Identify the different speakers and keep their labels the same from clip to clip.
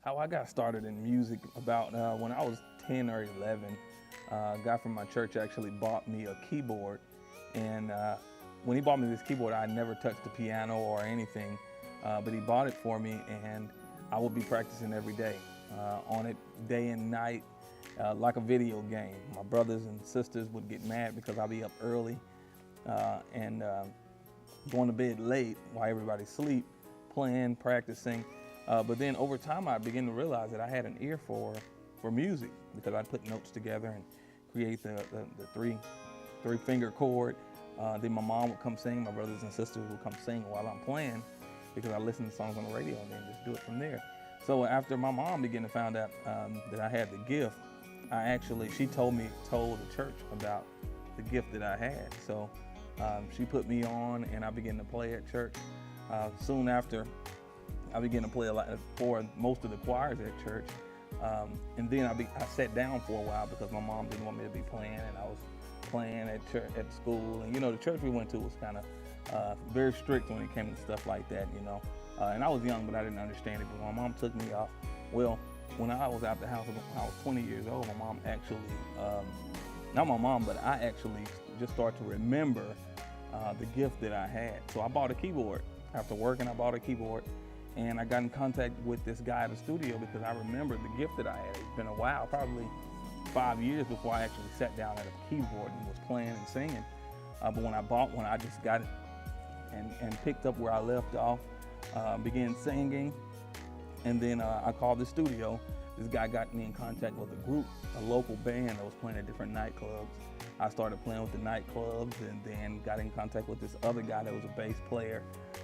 Speaker 1: How I got started in music about when I was 10 or 11. A guy from my church actually bought me a keyboard, and when he bought me this keyboard, I never touched the piano or anything, but he bought it for me, and I would be practicing every day on it, day and night, like a video game. My brothers and sisters would get mad because I'd be up early and going to bed late while everybody sleep, playing, practicing. But then over time, I began to realize that I had an ear for music, because I'd put notes together and create the three finger chord. Then my mom would come sing, my brothers and sisters would come sing while I'm playing, because I listened to songs on the radio and then just do it from there. So after my mom began to find out that I had the gift, she told the church about the gift that I had. So she put me on, and I began to play at church. Soon after, I began to play a lot for most of the choirs at church. And then I sat down for a while because my mom didn't want me to be playing, and I was playing at church, at school. And the church we went to was kind of very strict when it came to stuff like that, And I was young, but I didn't understand it. But my mom took me off. Well, when I was out the house, when I was 20 years old, my mom actually, not my mom, but I actually just started to remember the gift that I had. So I bought a keyboard. After working, I bought a keyboard. And I got in contact with this guy at the studio because I remembered the gift that I had. It's been a while, probably 5 years before I actually sat down at a keyboard and was playing and singing. But when I bought one, I just got it and picked up where I left off, began singing, and then I called the studio. This guy got me in contact with a group, a local band that was playing at different nightclubs. I started playing with the nightclubs, and then got in contact with this other guy that was a bass player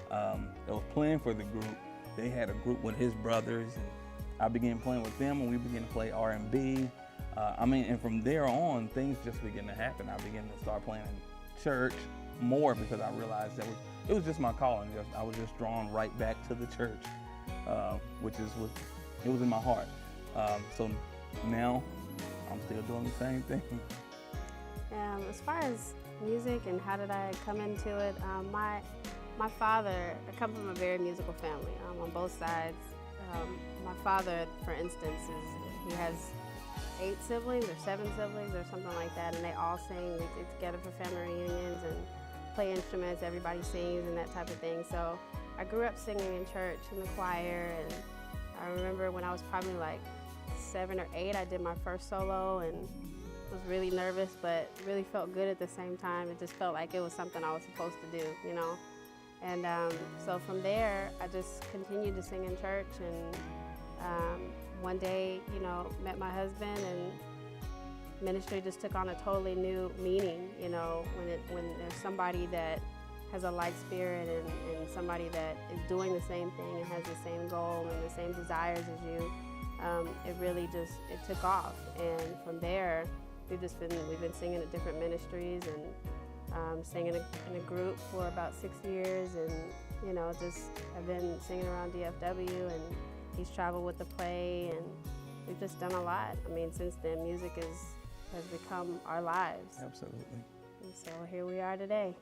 Speaker 1: that was playing for the group. They had a group with his brothers, and I began playing with them, and we began to play R&B. And from there on, things just began to happen. I began to start playing in church more because I realized that it was just my calling. I was just drawn right back to the church, it was in my heart. So now I'm still doing the same thing.
Speaker 2: As far as music and how did I come into it, my father, I come from a very musical family on both sides. My father, for instance, he has 8 siblings or 7 siblings or something like that, and they all sing. We get together for family reunions and play instruments, everybody sings and that type of thing. So I grew up singing in church, in the choir, and I remember when I was probably like 7 or 8, I did my first solo and was really nervous, but really felt good at the same time. It just felt like it was something I was supposed to do, And so from there, I just continued to sing in church, and one day, met my husband, and ministry just took on a totally new meaning, when there's somebody that has a like spirit and somebody that is doing the same thing and has the same goal and the same desires as you. It really just, it took off, and from there, we've been singing at different ministries and singing in a group for about 6 years, and I've been singing around DFW, and he's traveled with the play, and we've just done a lot. Since then, music has become our lives.
Speaker 1: Absolutely.
Speaker 2: And so here we are today.